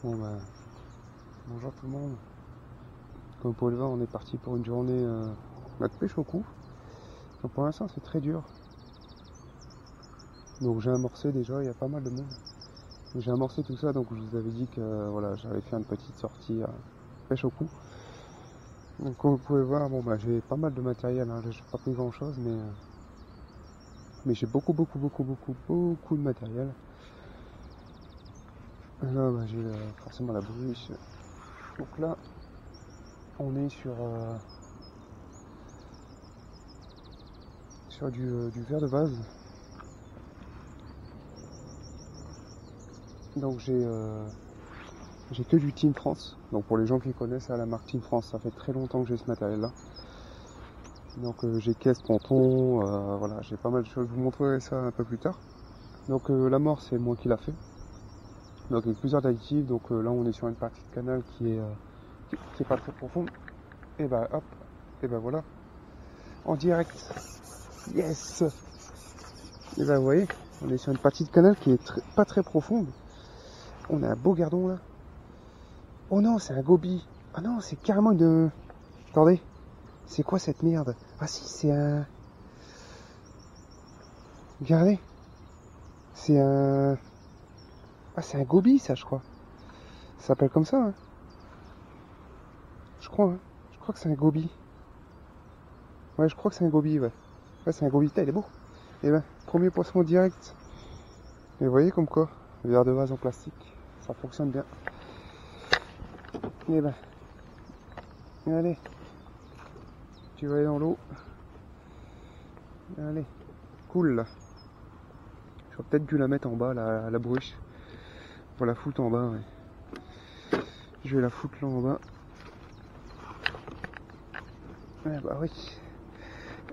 Bon bah, bonjour tout le monde. Comme vous pouvez le voir, on est parti pour une journée de pêche au cou. Donc pour l'instant c'est très dur. Donc j'ai amorcé déjà, il y a pas mal de monde. J'ai amorcé tout ça, donc je vous avais dit que voilà, j'allais faire une petite sortie pêche au cou. Donc comme vous pouvez voir, bon bah j'ai pas mal de matériel, hein. J'ai pas pris grand chose, mais j'ai beaucoup de matériel. Là bah, j'ai forcément la bouche. Donc là on est sur du verre de vase. Donc j'ai que du Team France. Donc pour les gens qui connaissent la marque Team France, ça fait très longtemps que j'ai ce matériel là. Donc j'ai caisse, ponton, voilà, j'ai pas mal de choses. Je vous montrerai ça un peu plus tard. Donc la mort c'est moi qui l'a fait. Donc avec plusieurs additifs. Donc là on est sur une partie de canal qui est pas très profonde. Et bah hop, et bah voilà. En direct. Yes. Et bah vous voyez, on est sur une partie de canal qui est pas très profonde. On a un beau gardon là. Oh non, c'est un goby. Ah non, c'est carrément une... Attendez, c'est quoi cette merde? Ah si, c'est un... Regardez. C'est un... Ah, c'est un goby, ça, je crois. Ça s'appelle comme ça, hein. Je crois, hein. Je crois que c'est un goby. Ouais, je crois que c'est un goby, ouais. Ouais, c'est un goby. Putain, il est beau. Et ben, premier poisson direct. Et vous voyez comme quoi, le verre de vase en plastique, ça fonctionne bien. Et ben, allez. Tu vas aller dans l'eau. Allez. Cool, là. J'aurais peut-être dû la mettre en bas, la bruche. Pour la foutre en bas, ouais. Je vais la foutre là en bas. Ah bah oui.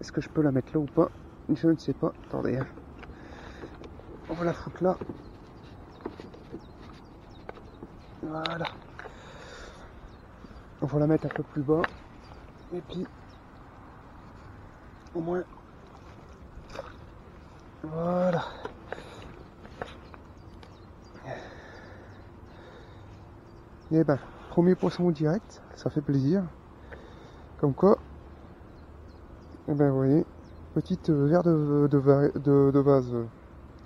Est-ce que je peux la mettre là ou pas? Je ne sais pas. Attendez. On va la foutre là. Voilà. On va la mettre un peu plus bas. Et puis, au moins. Voilà. Et ben, premier poisson direct. Ça fait plaisir. Comme quoi. Et ben, vous voyez. Petite verre de vase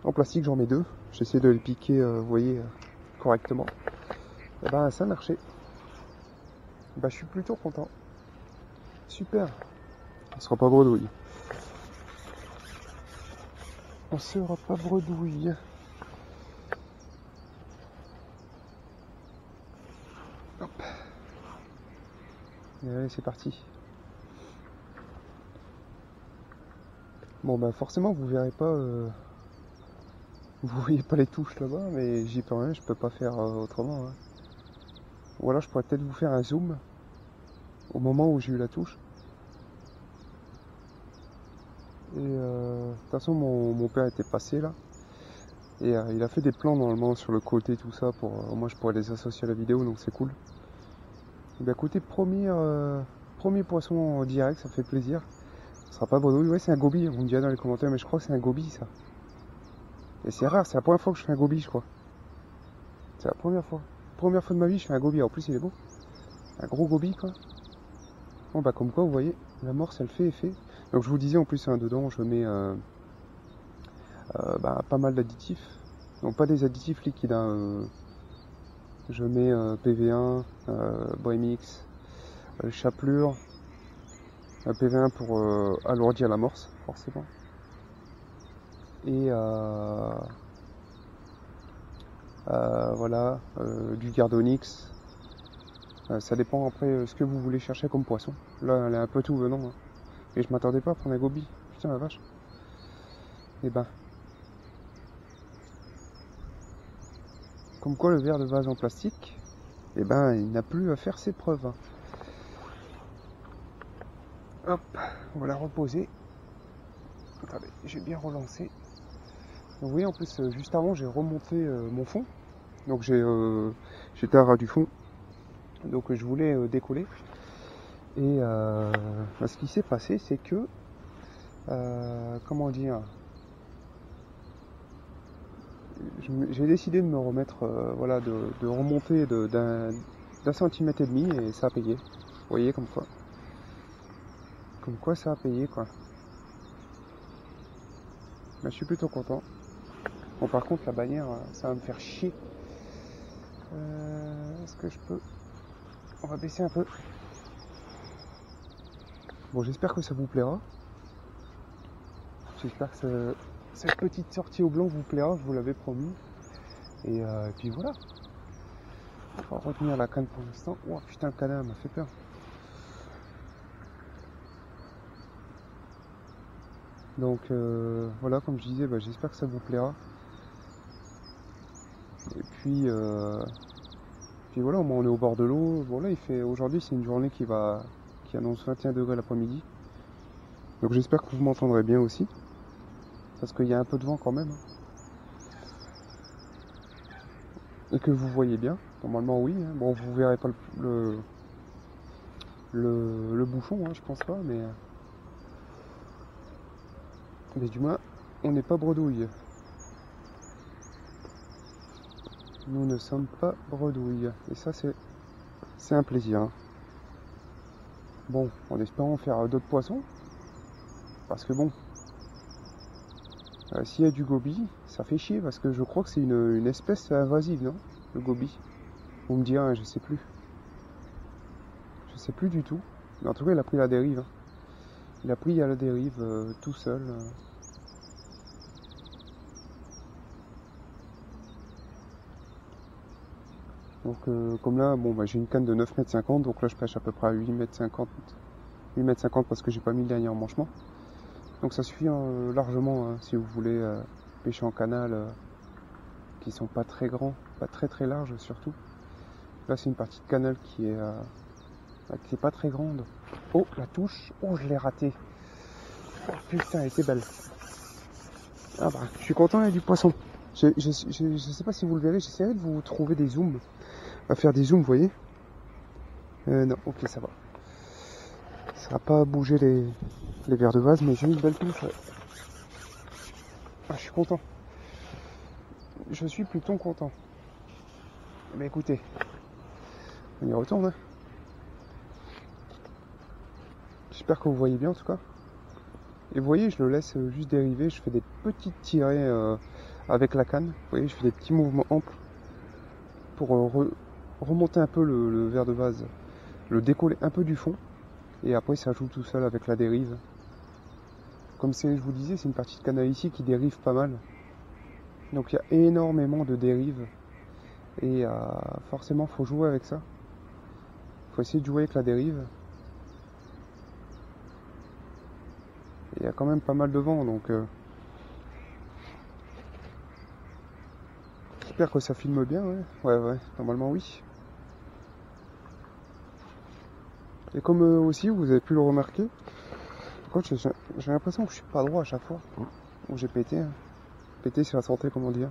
en plastique, j'en mets deux. J'essaie de les piquer, vous voyez, correctement. Et ben, ça a marché. Bah, je suis plutôt content. Super. On sera pas bredouille. On sera pas bredouille. Hop. Et allez, c'est parti. Bon bah forcément vous verrez pas, vous voyez pas les touches là-bas, mais j'y peux rien, je peux pas faire autrement. Hein. Ou alors je pourrais peut-être vous faire un zoom au moment où j'ai eu la touche. Et de toute façon mon père était passé là. Et il a fait des plans normalement sur le côté tout ça pour moi je pourrais les associer à la vidéo donc c'est cool. Et bien écoutez, premier poisson en direct, ça fait plaisir. Ce sera pas bredouille, ouais c'est un goby, on me dirait dans les commentaires, mais je crois que c'est un goby ça. Et c'est rare, c'est la première fois que je fais un goby je crois. C'est la première fois. Première fois de ma vie je fais un goby, en plus il est beau. Un gros goby quoi. Bon bah comme quoi vous voyez, la morse elle fait effet. Donc je vous disais en plus hein, dedans je mets pas mal d'additifs. Donc pas des additifs liquides, hein, je mets PV1, Boemix, chapelure, PV1 pour alourdir la morse forcément. Et voilà, du Gardonix. Ça dépend après ce que vous voulez chercher comme poisson. Là elle est un peu tout venant. Hein. Et je m'attendais pas à prendre un goby. Putain la vache. Et ben. Comme quoi le verre de vase en plastique, et ben il n'a plus à faire ses preuves. Hein. Hop, on va la reposer. Attendez, j'ai bien relancé. Donc vous voyez en plus juste avant j'ai remonté mon fond. Donc j'étais à ras du fond. Donc je voulais décoller. Et ce qui s'est passé c'est que comment dire, j'ai décidé de me remettre, voilà, de remonter d'un centimètre et demi et ça a payé. Vous voyez comme quoi. Comme quoi ça a payé quoi. Mais je suis plutôt content. Bon par contre la bannière ça va me faire chier. Est-ce que je peux... On va baisser un peu. Bon j'espère que ça vous plaira. J'espère que cette petite sortie au blanc vous plaira, je vous l'avais promis. Et puis voilà. On va retenir la canne pour l'instant. Oh putain le canard m'a fait peur. Donc voilà, comme je disais, j'espère que ça vous plaira. Et puis voilà, au moins on est au bord de l'eau. Bon là, aujourd'hui c'est une journée qui annonce 21 degrés l'après-midi. Donc j'espère que vous m'entendrez bien aussi, parce qu'il y a un peu de vent quand même. Et que vous voyez bien. Normalement oui. Hein. Bon, vous verrez pas le bouchon, hein, je pense pas, mais du moins, on n'est pas bredouille. Nous ne sommes pas bredouille. Et ça, c'est un plaisir. Hein. Bon, en espérant faire d'autres poissons. Parce que bon, s'il y a du goby, ça fait chier. Parce que je crois que c'est une espèce invasive, non? Le goby. Vous me direz, hein, je sais plus. Je sais plus du tout. Mais en tout cas, il a pris la dérive. Hein. Il a pris à la dérive tout seul. Donc comme là, bon j'ai une canne de 9,50 m, donc là je pêche à peu près à 8,50 m parce que j'ai pas mis le dernier emmanchement. Donc ça suffit largement hein, si vous voulez pêcher en canal qui sont pas très grands, pas très larges surtout. Là c'est une partie de canal qui est pas très grande. Oh la touche, oh je l'ai raté. Oh putain elle était belle. Ah je suis content, il y a du poisson. Je sais pas si vous le verrez, j'essaierai de vous trouver des zooms. À faire des zooms, vous voyez. Non, ok, ça va. Ça va pas bouger les verres de vase, mais j'ai une belle touche. Ouais. Ah, je suis content. Je suis plutôt content. Mais écoutez, on y retourne. Hein. J'espère que vous voyez bien en tout cas. Et vous voyez, je le laisse juste dériver. Je fais des petites tirées avec la canne. Vous voyez, je fais des petits mouvements amples pour remonter un peu le verre de vase, le décoller un peu du fond, et après ça joue tout seul avec la dérive. Comme je vous disais, c'est une partie de canal ici qui dérive pas mal. Donc il y a énormément de dérives, et forcément faut jouer avec ça. Faut essayer de jouer avec la dérive. Il y a quand même pas mal de vent, donc j'espère que ça filme bien, ouais, normalement oui. Et comme aussi, vous avez pu le remarquer, j'ai l'impression que je suis pas droit à chaque fois. Où j'ai pété. Hein. Pété sur la santé, comment dire.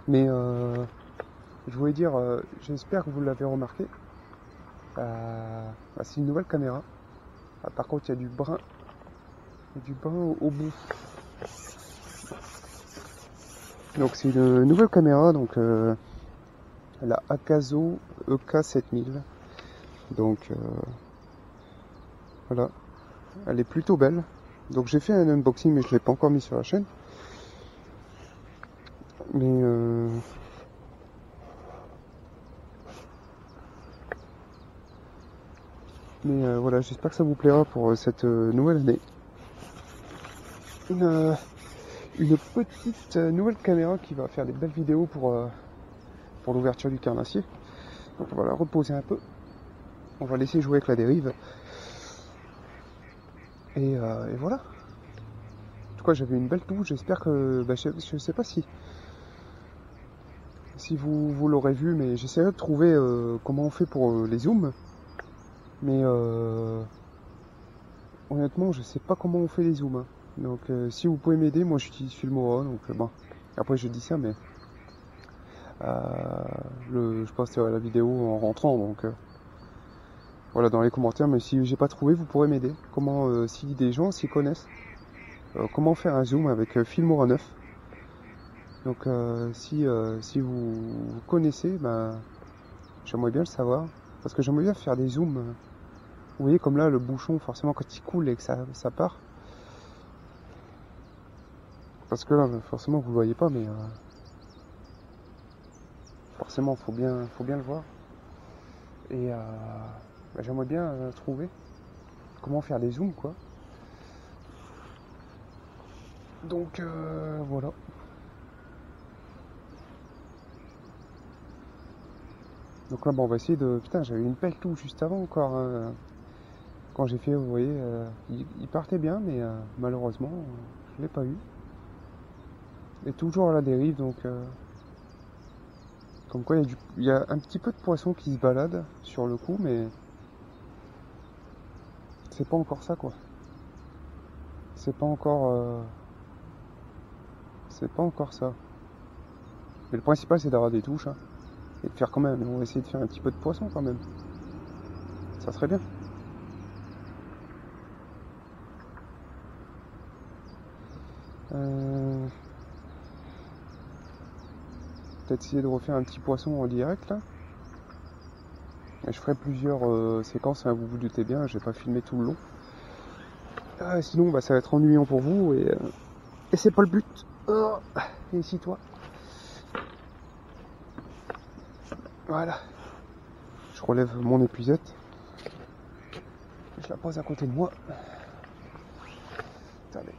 Mais je voulais dire, j'espère que vous l'avez remarqué. C'est une nouvelle caméra. Par contre, il y a du brun. Au bout. Donc c'est une nouvelle caméra, donc la Akazo EK7000. Donc voilà, elle est plutôt belle. Donc j'ai fait un unboxing mais je l'ai pas encore mis sur la chaîne. Mais voilà, j'espère que ça vous plaira pour cette nouvelle année. Une petite nouvelle caméra qui va faire des belles vidéos pour l'ouverture du carnassier. Donc on va la reposer un peu. On va laisser jouer avec la dérive. Et voilà. En tout cas, j'avais une belle touche. J'espère que... je sais pas si vous l'aurez vu, mais j'essaierai de trouver comment on fait pour les zooms. Mais honnêtement, je sais pas comment on fait les zooms. Hein. Donc si vous pouvez m'aider, moi j'utilise Filmora. Donc bon, après je dis ça, mais je posterai la vidéo en rentrant. Donc voilà, dans les commentaires. Mais si j'ai pas trouvé, vous pourrez m'aider. Comment, si des gens s'y connaissent, comment faire un zoom avec Filmora 9. Donc si vous connaissez, ben, j'aimerais bien le savoir. Parce que j'aimerais bien faire des zooms. Vous voyez comme là le bouchon, forcément quand il coule et que ça part. Parce que là forcément vous le voyez pas, mais forcément faut bien le voir. Et ben, j'aimerais bien trouver comment faire des zooms quoi. Donc voilà. Donc là bon, on va essayer de... Putain, j'avais une pelle tout juste avant encore. Hein. Quand j'ai fait, vous voyez, il partait bien, mais malheureusement, je l'ai pas eu. Et toujours à la dérive, donc... comme quoi, il y a un petit peu de poisson qui se balade sur le coup, mais... c'est pas encore ça, quoi. C'est pas encore ça. Mais le principal, c'est d'avoir des touches, hein, et de faire quand même. On va essayer de faire un petit peu de poisson, quand même. Ça serait bien. Peut-être essayer de refaire un petit poisson en direct là. Et je ferai plusieurs séquences, hein, vous vous doutez bien, je vais pas filmer tout le long. Sinon bah, ça va être ennuyant pour vous et c'est pas le but. Oh, et ici toi. Voilà. Je relève mon épuisette. Je la pose à côté de moi. Attendez,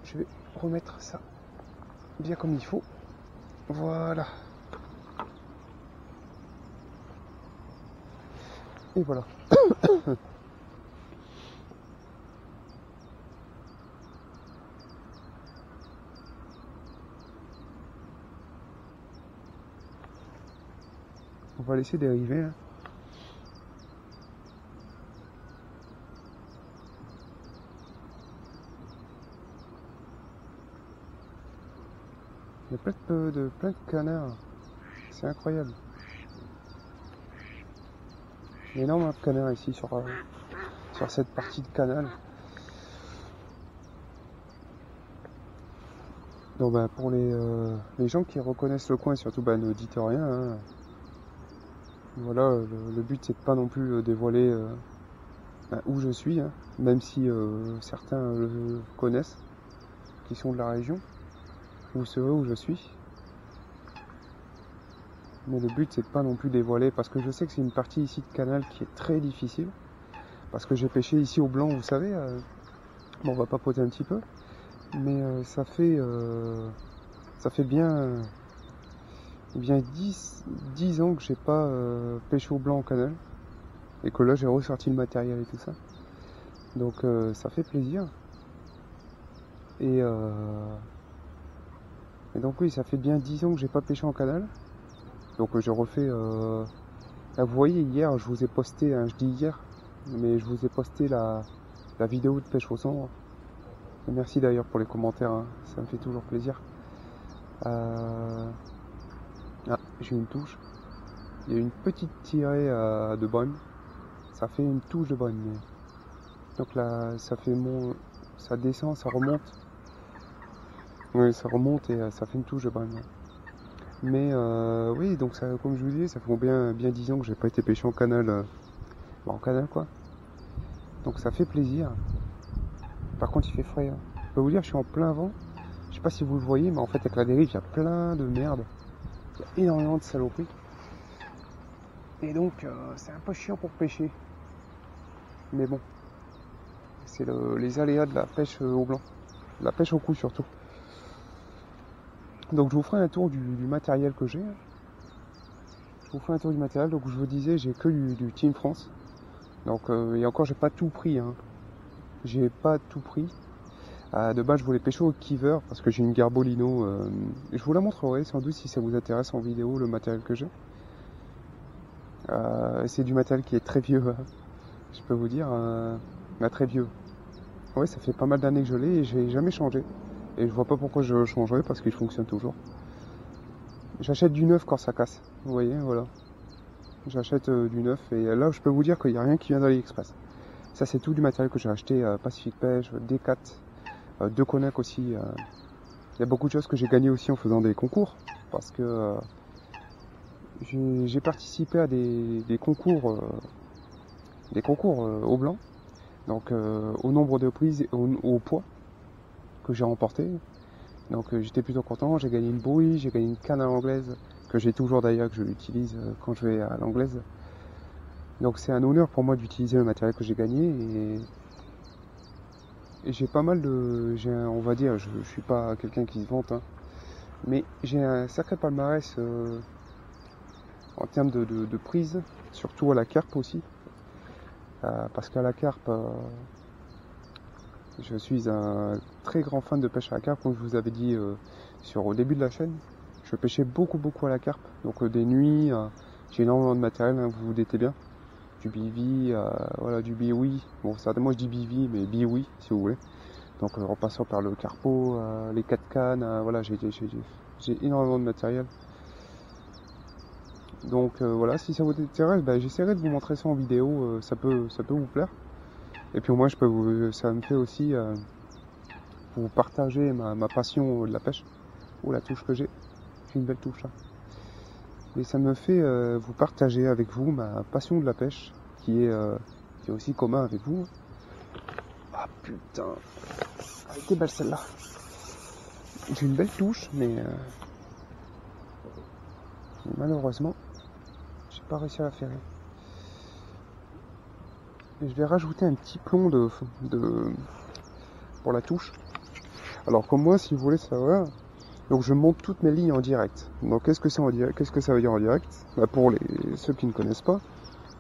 je vais remettre ça bien comme il faut. Voilà. Et voilà. On va laisser dériver. Hein. Il y a plein de canards. C'est incroyable. Il y a énormément de canards ici sur cette partie de canal. Donc bah, pour les gens qui reconnaissent le coin, surtout bah, ne dites rien. Hein. Voilà, le but c'est de pas non plus dévoiler où je suis, hein, même si certains le connaissent, qui sont de la région. Vous saurez où je suis. Mais le but c'est de pas non plus dévoiler, parce que je sais que c'est une partie ici de canal qui est très difficile. Parce que j'ai pêché ici au blanc, vous savez. Bon, on va papoter un petit peu. Mais ça fait bien 10 ans que j'ai pas pêché au blanc au canal. Et que là j'ai ressorti le matériel et tout ça. Donc ça fait plaisir. Et donc oui, ça fait bien 10 ans que j'ai pas pêché en canal. Donc j'ai refait... Là, vous voyez, hier, je vous ai posté, hein, je dis hier, mais je vous ai posté la vidéo de pêche au sombre. Et merci d'ailleurs pour les commentaires, hein, ça me fait toujours plaisir. Ah, j'ai une touche. Il y a une petite tirée de bonne. Ça fait une touche de bonne. Donc là, ça descend, ça remonte. Oui, ça remonte et ça fait une touche de bonne. Mais oui, donc ça, comme je vous disais, ça fait bien 10 ans que j'ai pas été pêché en canal. En canal quoi. Donc ça fait plaisir. Par contre il fait frais. Hein. Je peux vous dire, je suis en plein vent. Je sais pas si vous le voyez, mais en fait avec la dérive, il y a plein de merde. Il y a énormément de saloperies. Et donc c'est un peu chiant pour pêcher. Mais bon. C'est les aléas de la pêche au blanc. La pêche au cou surtout. Donc je vous ferai un tour du matériel que j'ai. Je vous ferai un tour du matériel. Donc je vous disais, j'ai que du Team France. Donc et encore j'ai pas tout pris. Hein. J'ai pas tout pris. De base je voulais pêcher au Kiver parce que j'ai une Garbolino. Je vous la montrerai sans doute si ça vous intéresse en vidéo le matériel que j'ai. C'est du matériel qui est très vieux. Hein. Je peux vous dire, très vieux. Ouais, ça fait pas mal d'années que je l'ai et j'ai jamais changé. Et je vois pas pourquoi je changerais parce qu'il fonctionne toujours. J'achète du neuf quand ça casse. Vous voyez, voilà. J'achète du neuf et là je peux vous dire qu'il n'y a rien qui vient d'AliExpress. Ça c'est tout du matériel que j'ai acheté Pacific Pêche, D4, De Conac aussi. Il y a beaucoup de choses que j'ai gagnées aussi en faisant des concours, parce que j'ai participé à des concours au blanc, donc au nombre de prises et au poids que j'ai remporté. Donc j'étais plutôt content, j'ai gagné une bouille, j'ai gagné une canne à l'anglaise, que j'ai toujours d'ailleurs, que je l'utilise quand je vais à l'anglaise. Donc c'est un honneur pour moi d'utiliser le matériel que j'ai gagné et j'ai pas mal de... on va dire, je suis pas quelqu'un qui se vante, hein, mais j'ai un sacré palmarès en termes de prise, surtout à la carpe aussi. Parce qu'à la carpe, je suis un très grand fan de pêche à la carpe, comme je vous avais dit au début de la chaîne. Je pêchais beaucoup à la carpe, donc des nuits, j'ai énormément de matériel, hein, vous vous doutez bien. Du bivi, voilà, du biwi. Bon, ça, moi je dis bivi, mais biwi si vous voulez. Donc en passant par le carpo, les 4 cannes, voilà, j'ai énormément de matériel. Donc voilà, si ça vous intéresse, bah, j'essaierai de vous montrer ça en vidéo, ça peut vous plaire. Et puis au moins ça me fait aussi vous partager ma passion de la pêche. Oh, la touche que j'ai une belle touche là. Et ça me fait vous partager avec vous ma passion de la pêche, qui est aussi commun avec vous. Ah putain, elle était belle celle-là. J'ai une belle touche, mais malheureusement, j'ai pas réussi à la ferrer. Et je vais rajouter un petit plomb pour la touche. Alors comme moi, si vous voulez savoir, donc je monte toutes mes lignes en direct. Donc qu'est-ce que c'est en direct? Qu'est-ce que ça veut dire en direct? Bah, pour ceux qui ne connaissent pas,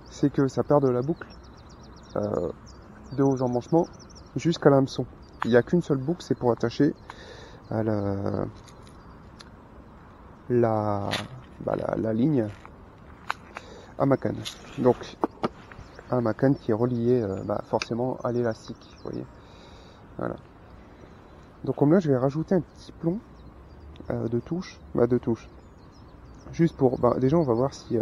c'est que ça part de la boucle de haut emmanchement jusqu'à l'hameçon. Il n'y a qu'une seule boucle, c'est pour attacher à la ligne à ma canne. Donc à ma canne qui est reliée forcément à l'élastique, vous voyez. Voilà. Donc comme là je vais rajouter un petit plomb de touche, juste pour, déjà on va voir si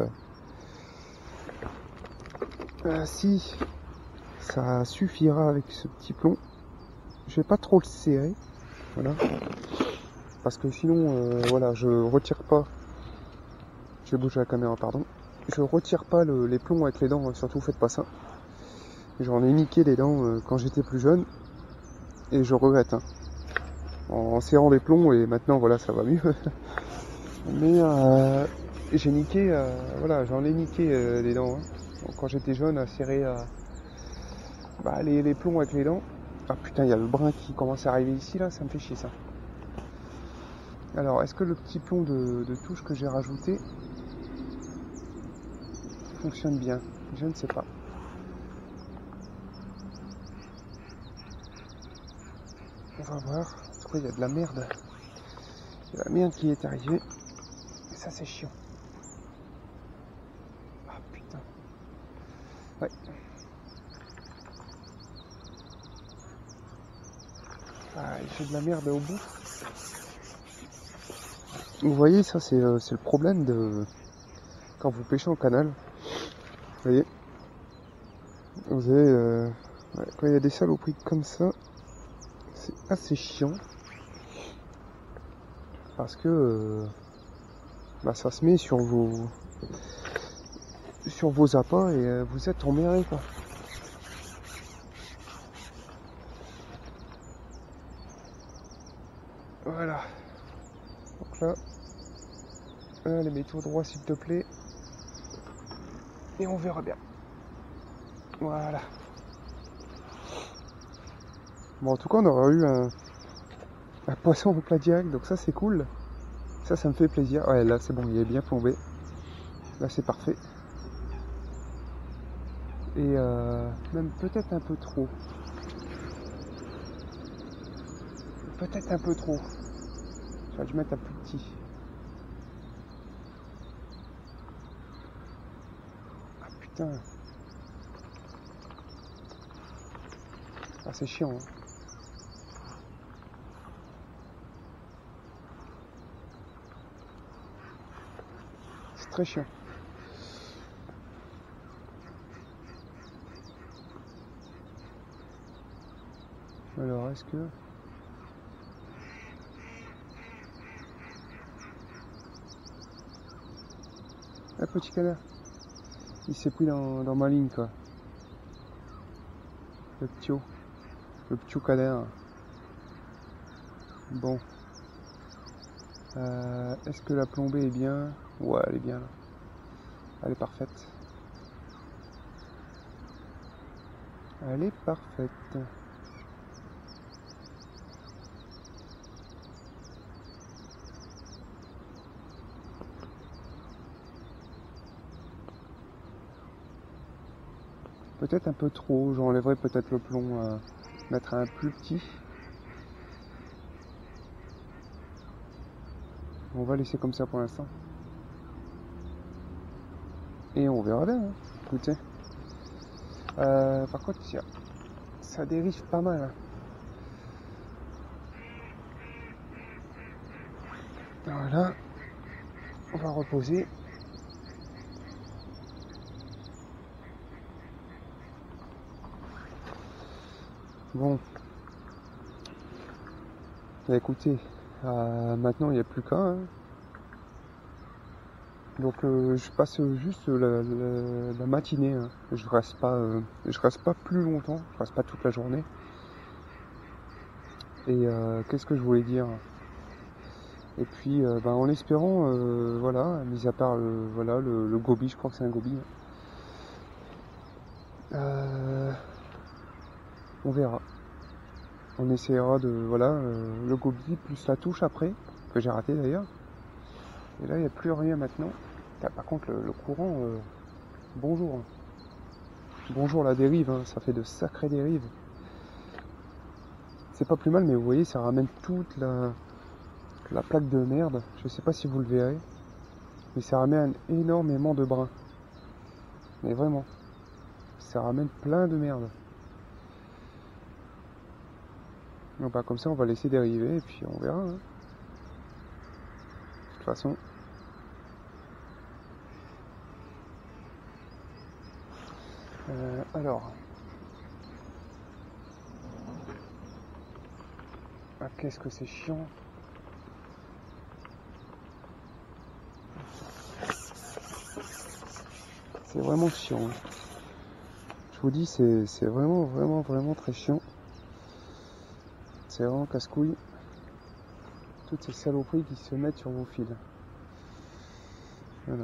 ça suffira avec ce petit plomb. Je vais pas trop le serrer, voilà, parce que sinon voilà, je retire pas, je vais bouger la caméra, pardon, je retire pas les plombs avec les dents, surtout faites pas ça. J'en ai niqué des dents quand j'étais plus jeune et je regrette, hein, en serrant des plombs, et maintenant voilà, ça va mieux. Mais j'ai niqué, voilà, j'en ai niqué des dents, hein. Donc, quand j'étais jeune, à serrer les plombs avec les dents. Ah putain, il y a le brin qui commence à arriver ici là, ça me fait chier ça. Alors, est-ce que le petit plomb de touche que j'ai rajouté fonctionne bien? Je ne sais pas. On va voir. En tout cas, il y a de la merde. Il y a de la merde qui est arrivée. Et ça, c'est chiant. Ah putain. Ouais. Ah, il fait de la merde au bout. Vous voyez, ça c'est le problème de quand vous pêchez en canal. Vous voyez, vous avez quand il y a des saloperies comme ça, c'est assez chiant parce que ça se met sur vos appâts et vous êtes emmerdés quoi. Voilà. Donc là, les mets tout droit s'il te plaît. Et on verra bien. Voilà. Bon, en tout cas, on aura eu un poisson au plat direct, donc ça c'est cool. Ça me fait plaisir. Ouais, là c'est bon, il est bien plombé. Là c'est parfait. Et même peut-être un peu trop. Peut-être un peu trop. J'aurais dû mettre un plus petit. Ah putain. Ah c'est chiant. Hein. C'est très chiant. Alors est-ce que... Un petit canard. Il s'est pris dans ma ligne, quoi. Le petit canard. Bon. Est-ce que la plombée est bien? Ouais, elle est bien là. Elle est parfaite. Elle est parfaite. Peut-être un peu trop, j'enlèverai peut-être le plomb, mettre un plus petit. On va laisser comme ça pour l'instant. Et on verra bien, hein. Écoutez. Par contre, ça dérive pas mal. Hein. Voilà. On va reposer. Bon. Bah, écoutez, maintenant il n'y a plus qu'à. Hein. Donc je passe juste la matinée. Hein. Je reste pas plus longtemps. Je reste pas toute la journée. Et qu'est-ce que je voulais dire? Et puis en espérant, voilà, mis à part le goby, je crois que c'est un goby. On verra. On essaiera de, le goby plus la touche après, que j'ai raté d'ailleurs. Et là, il n'y a plus rien maintenant. Par contre, le courant, bonjour. Bonjour la dérive, hein, ça fait de sacrées dérives. C'est pas plus mal, mais vous voyez, ça ramène toute la plaque de merde. Je sais pas si vous le verrez, mais ça ramène énormément de brins. Mais vraiment, ça ramène plein de merde. Donc comme ça, on va laisser dériver et puis on verra. Hein. De toute façon. Alors. Ah, qu'est-ce que c'est chiant. C'est vraiment chiant. Hein. Je vous dis, c'est vraiment très chiant. C'est vraiment casse-couille. Toutes ces saloperies qui se mettent sur vos fils. Voilà.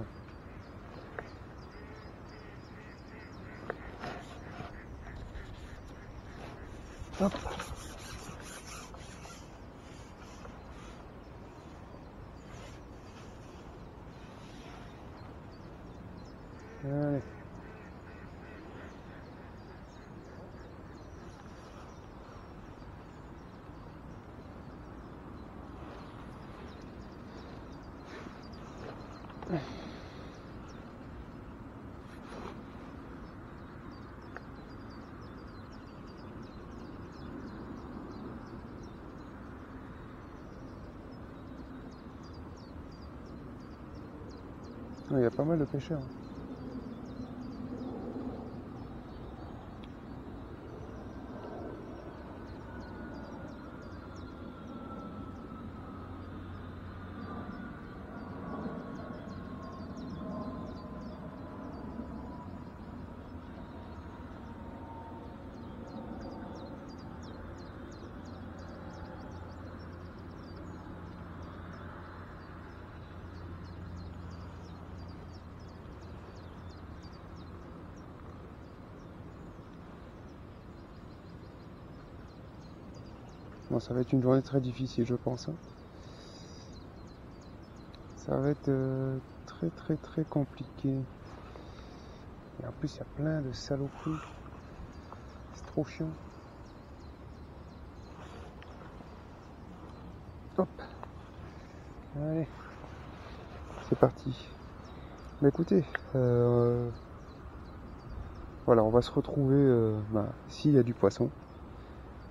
Hop. Allez. Il y a pas mal de pêcheurs. Bon, ça va être une journée très difficile, je pense. Hein. Ça va être très compliqué. Et en plus, il y a plein de saloperies. C'est trop chiant. Hop. Allez. C'est parti. Mais écoutez, voilà, on va se retrouver s'il y a du poisson.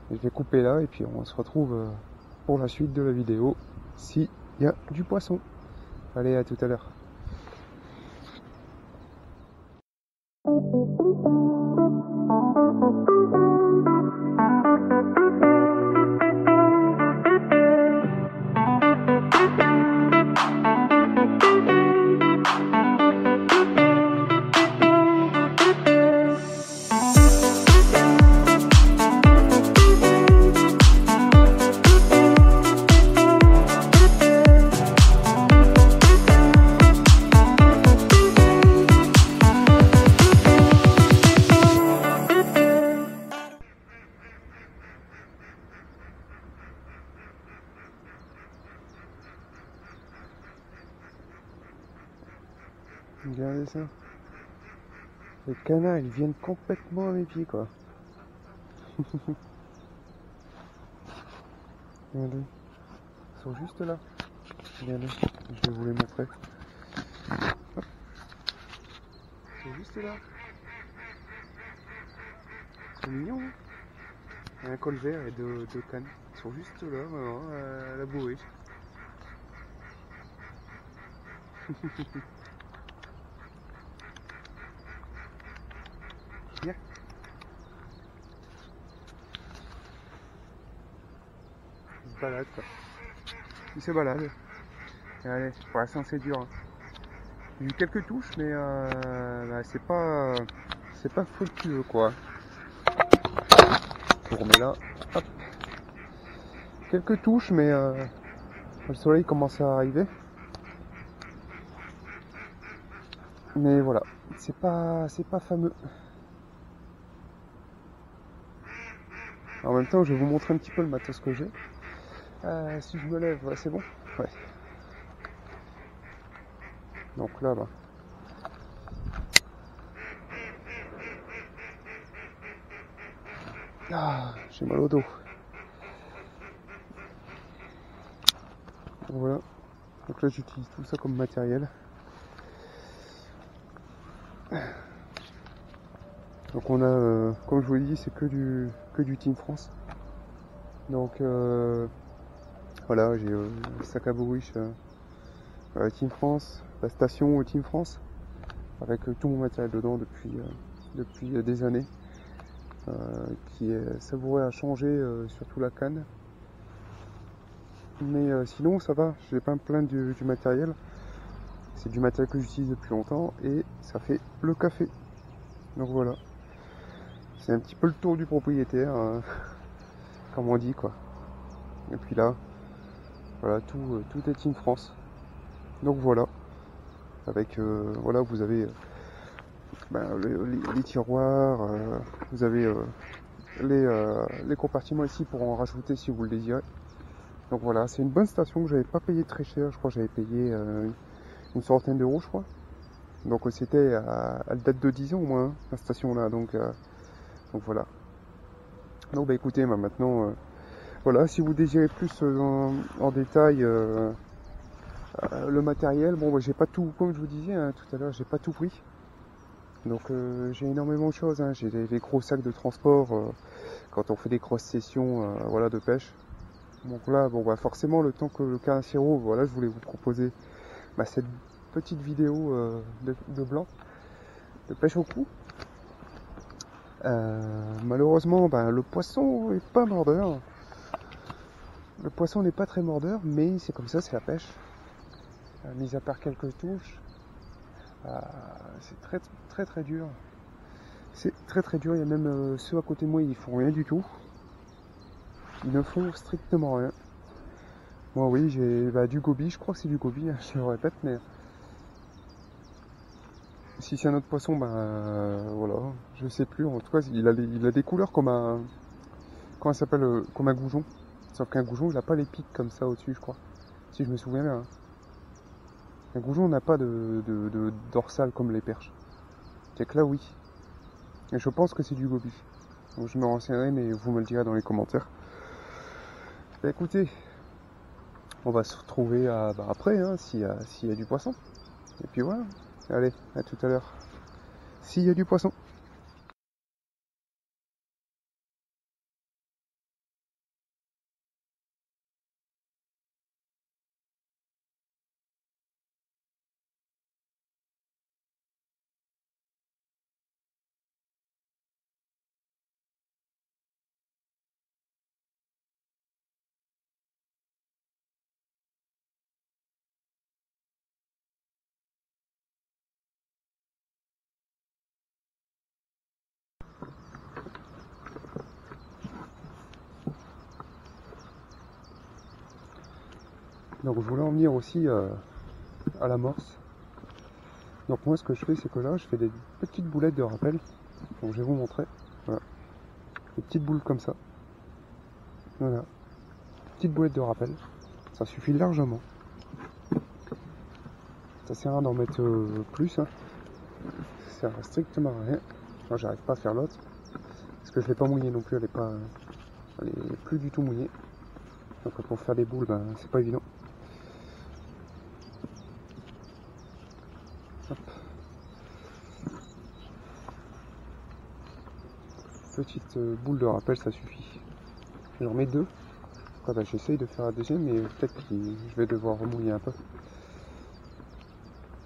Je vais couper là et puis on se retrouve pour la suite de la vidéo s'il y a du poisson. Allez, à tout à l'heure. Regardez ça. Les canards, ils viennent complètement à mes pieds, quoi. Regardez. Ils sont juste là. Regardez. Je vais vous les montrer. Hop. Ils sont juste là. C'est mignon, hein. Il y a un col vert et deux cannes. Ils sont juste là, maintenant, à la bourriche. Viens. Ils se baladent, quoi. Ils se baladent. Et allez, pour l'instant c'est dur. Hein. J'ai eu quelques touches, mais bah, c'est pas fructueux, quoi. Je remets là. Hop. Quelques touches, mais le soleil commence à arriver. Mais voilà, c'est pas fameux. En même temps, je vais vous montrer un petit peu le matos que j'ai. Si je me lève, ouais, c'est bon. Ouais. Donc là, bah. Ah, j'ai mal au dos. Donc voilà. Donc là, j'utilise tout ça comme matériel. Donc on a, comme je vous l'ai dit, c'est que du Team France. Donc voilà, j'ai le sac à bourriche Team France, la station Team France, avec tout mon matériel dedans depuis des années, qui est savouré à changer, surtout la canne. Mais sinon ça va, je vais pas me plaindre du matériel. C'est du matériel que j'utilise depuis longtemps et ça fait le café. Donc voilà. C'est un petit peu le tour du propriétaire, comme on dit, quoi. Et puis là, voilà, tout est Team France. Donc voilà. Avec, voilà, vous avez les tiroirs, vous avez les compartiments ici pour en rajouter si vous le désirez. Donc voilà, c'est une bonne station que j'avais pas payé très cher, je crois que j'avais payé une centaine d'euros, je crois. Donc c'était elle date de 10 ans au moins, hein, la station là, donc voilà. Donc bah écoutez, maintenant, voilà, si vous désirez plus en détail le matériel, bon bah, j'ai pas tout, comme je vous disais hein, tout à l'heure, j'ai pas tout pris. Donc j'ai énormément de choses, hein. J'ai des gros sacs de transport quand on fait des cross sessions voilà, de pêche. Donc là, bon bah forcément le temps que le carnassiero, voilà, je voulais vous proposer cette petite vidéo de blanc, de pêche au cou. Malheureusement, le poisson est pas mordeur. Le poisson n'est pas très mordeur, mais c'est comme ça, c'est la pêche. Mis à part quelques touches, c'est très dur. C'est très dur. Il y a même ceux à côté de moi, ils font rien du tout. Ils ne font strictement rien. Moi, oui, j'ai du goby. Je crois que c'est du goby. Hein, je le répète, mais si c'est un autre poisson, voilà, je sais plus. En tout cas, il a des couleurs comme un, comment ça s'appelle, comme un goujon. Sauf qu'un goujon, il a pas les pics comme ça au-dessus, je crois. Si je me souviens bien. Hein. Un goujon n'a pas de dorsale comme les perches. C'est que là, oui. Et je pense que c'est du goby. Donc je me renseignerai, mais vous me le direz dans les commentaires. Bah écoutez, on va se retrouver après, hein, s'il y a du poisson. Et puis voilà. Allez, à tout à l'heure. S'il y a du poisson. Donc je voulais en venir aussi à l'amorce. Donc moi ce que je fais, c'est que là je fais des petites boulettes de rappel. Donc je vais vous montrer. Voilà. Des petites boules comme ça. Voilà. Petites boulettes de rappel. Ça suffit largement. Ça sert à rien d'en mettre plus, hein. Ça sert strictement à rien. Moi j'arrive pas à faire l'autre. Parce que je l'ai pas mouillée non plus, elle est plus du tout mouillée. Donc pour faire des boules, ben, c'est pas évident. Hop. Petite boule de rappel, ça suffit. J'en mets deux. Après, ben, j'essaye de faire la deuxième, mais peut-être que je vais devoir remouiller un peu.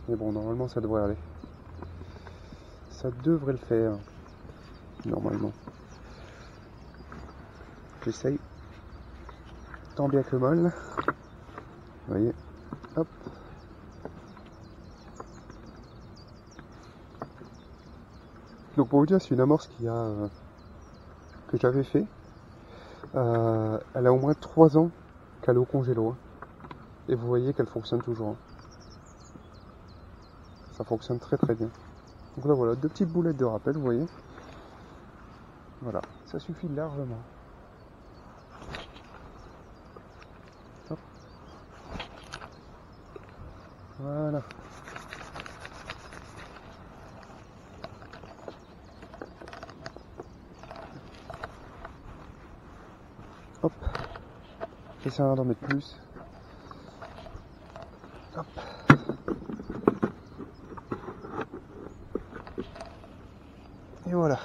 Mais bon, normalement ça devrait aller. Ça devrait le faire. Normalement. J'essaye. Tant bien que mal. Vous voyez. Hop. Donc pour vous dire, c'est une amorce que j'avais fait. Elle a au moins 3 ans qu'elle est au congélo. Hein. Et vous voyez qu'elle fonctionne toujours. Hein. Ça fonctionne très très bien. Donc là voilà, 2 petites boulettes de rappel, vous voyez. Voilà, ça suffit largement. Hop. Voilà. Hop. J'essaie d'en mettre plus. Hop. Et voilà.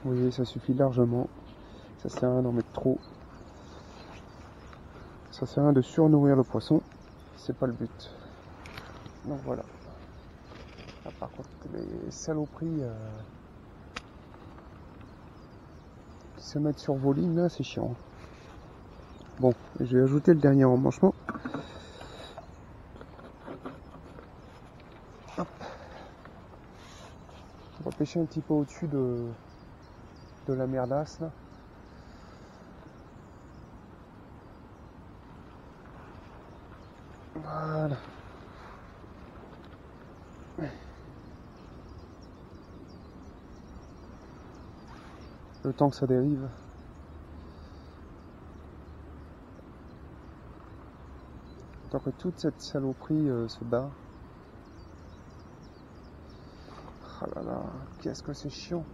Vous voyez, ça suffit largement. Ça sert à rien d'en mettre trop. Ça sert à rien de surnourrir le poisson. C'est pas le but. Donc voilà. Ah, par contre, les saloperies qui se mettent sur vos lignes, là, c'est chiant. Bon, je vais ajouter le dernier emmanchement. Hop. On va pêcher un petit peu au-dessus de la merdasse, là. Voilà. Le temps que ça dérive. Tant que toute cette saloperie se barre. Ah là là, qu'est-ce que c'est chiant.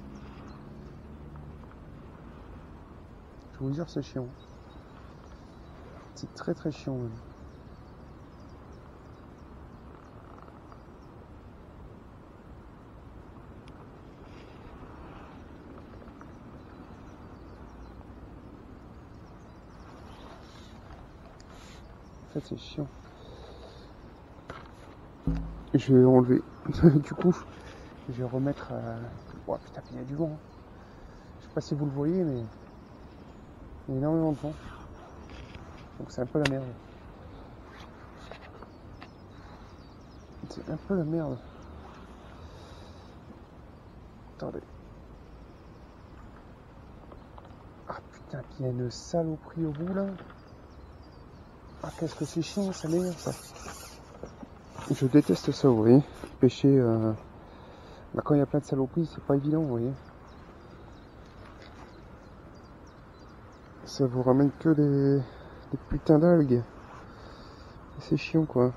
Je vais vous dire, c'est chiant. C'est très très chiant même. En fait, c'est chiant. Je vais enlever. Du coup, je vais remettre. Oh putain, il y a du vent. Je sais pas si vous le voyez, mais il y a énormément de vent. Donc c'est un peu la merde. C'est un peu la merde. Attendez. Ah putain, il y a une saloperie au bout là. Ah, qu'est-ce que c'est chiant, ça m'énerve ça. Je déteste ça, vous voyez. Pêcher. Bah, quand il y a plein de saloperies, c'est pas évident, vous voyez. Ça vous ramène que des putains d'algues. C'est chiant quoi.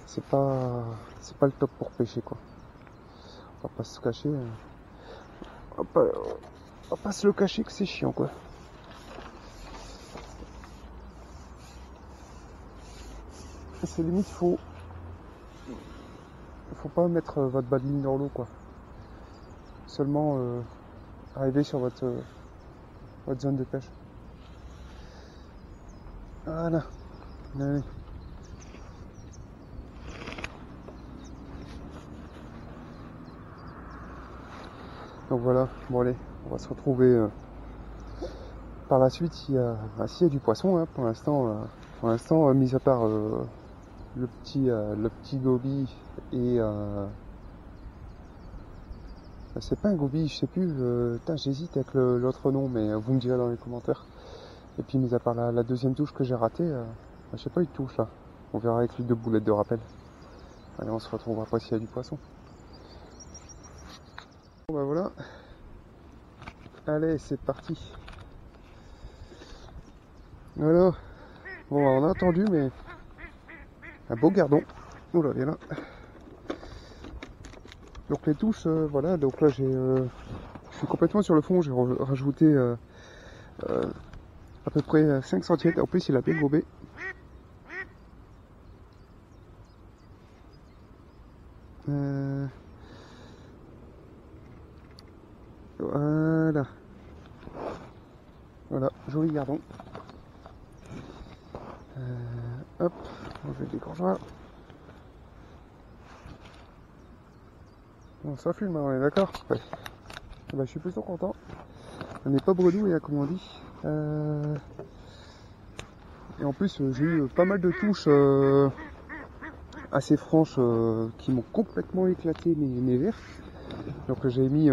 C'est pas le top pour pêcher quoi. On va pas se cacher. On va pas se le cacher que c'est chiant quoi. C'est limite faut pas mettre votre bas de ligne dans l'eau quoi. Seulement arriver sur votre zone de pêche. Voilà. Allez. Donc voilà, bon allez, on va se retrouver par la suite s'il y a du poisson hein, pour l'instant, mis à part le petit goby et c'est pas un goby, je sais plus, j'hésite avec l'autre nom, mais vous me direz dans les commentaires. Et puis mis à part la deuxième touche que j'ai ratée, je sais pas une touche là. On verra avec les 2 boulettes de rappel. Allez, on se retrouvera après s'il y a du poisson. Bon bah voilà. Allez, c'est parti. Voilà. Bon, on a attendu, mais un beau gardon. Oula, viens là. Donc les touches, voilà. Donc là, je suis complètement sur le fond. J'ai rajouté à peu près 5 cm. En plus, il a bien bobé. Voilà. Voilà, joli gardon. Hop, on va les gorgeoirs. Bon, ça fume, on est d'accord? Ouais. Bah, je suis plutôt content. On n'est pas bredouille, comme on dit. Et en plus, j'ai eu pas mal de touches assez franches qui m'ont complètement éclaté mes verres. Donc j'ai mis,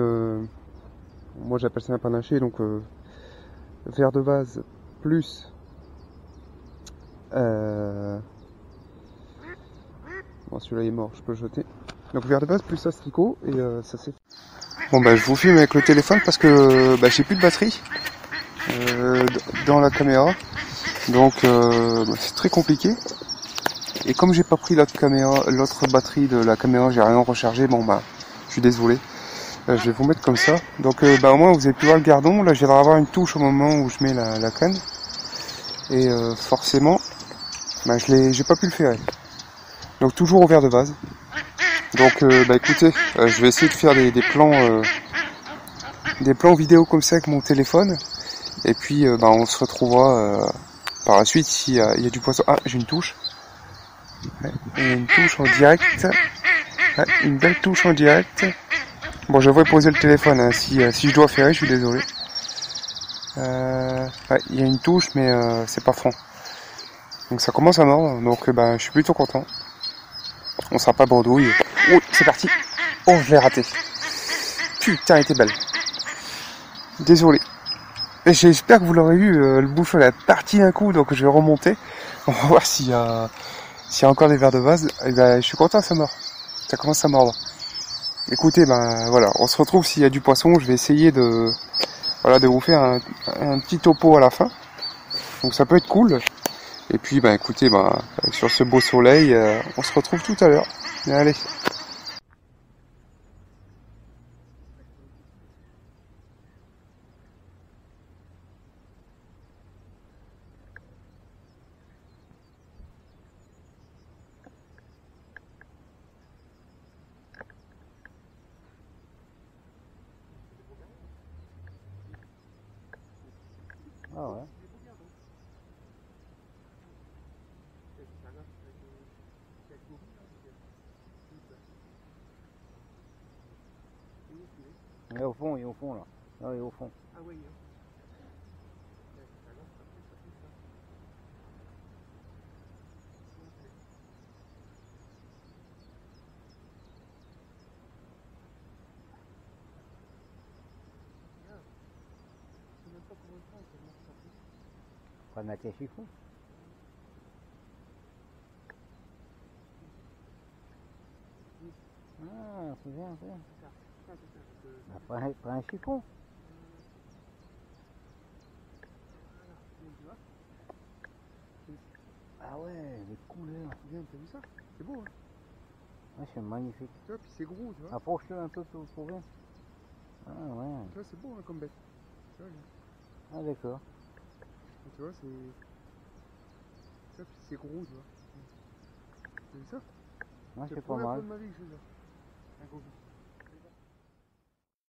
moi j'appelle ça un panaché, donc verre de vase plus bon, celui-là est mort, je peux le jeter. Donc verre de vase plus asticot et ça c'est. Bon bah je vous filme avec le téléphone parce que bah, j'ai plus de batterie dans la caméra, donc c'est très compliqué. Et comme j'ai pas pris l'autre batterie de la caméra, j'ai rien rechargé, bon bah je suis désolé. Je vais vous mettre comme ça. Donc bah au moins vous avez pu voir le gardon. Là je viens d'avoir une touche au moment où je mets la canne. Et forcément, bah j'ai pas pu le faire. Donc toujours au verre de vase. Donc bah écoutez, je vais essayer de faire des plans vidéo comme ça avec mon téléphone. Et puis bah on se retrouvera par la suite s'il y a du poisson. Ah, j'ai une touche. Ouais, une touche en direct. Ouais, une belle touche en direct. Bon, je vais poser le téléphone, hein. Si je dois faire, je suis désolé. Ouais, il y a une touche, mais c'est pas franc. Donc ça commence à mordre, donc bah, je suis plutôt content. On sera pas bredouille. Oh, c'est parti. Oh, je l'ai raté. Putain, elle était belle. Désolé. J'espère que vous l'aurez vu, le bouchon est parti d'un coup, donc je vais remonter. On va voir s'il y a encore des verres de vase. Et ben, je suis content, ça mord. Ça commence à mordre. Écoutez, ben voilà, on se retrouve s'il y a du poisson. Je vais essayer de vous faire un petit topo à la fin. Donc ça peut être cool. Et puis ben écoutez, ben sur ce beau soleil, on se retrouve tout à l'heure. Allez. Ah ouais. Il est au fond, il est au fond là. Ah, il est au fond. Ah oui. Pas de matière chiffon. Ah, c'est bien, c'est bien. Bah, pas un chiffon. Ah ouais, les couleurs. Bien, t'as vu ça? C'est beau, hein? Ah, c'est magnifique. Tu vois, puis c'est gros, tu vois. Approche-le un peu pour voir. Ah ouais. Tu vois, c'est beau, hein, comme bête. Tu vois, Ah d'accord. tu vois, c'est... Ça, puis c'est gros, tu vois. T'as vu ça? Ah, c'est pas la première mal. fois de ma vie que je fais ça. Un gros.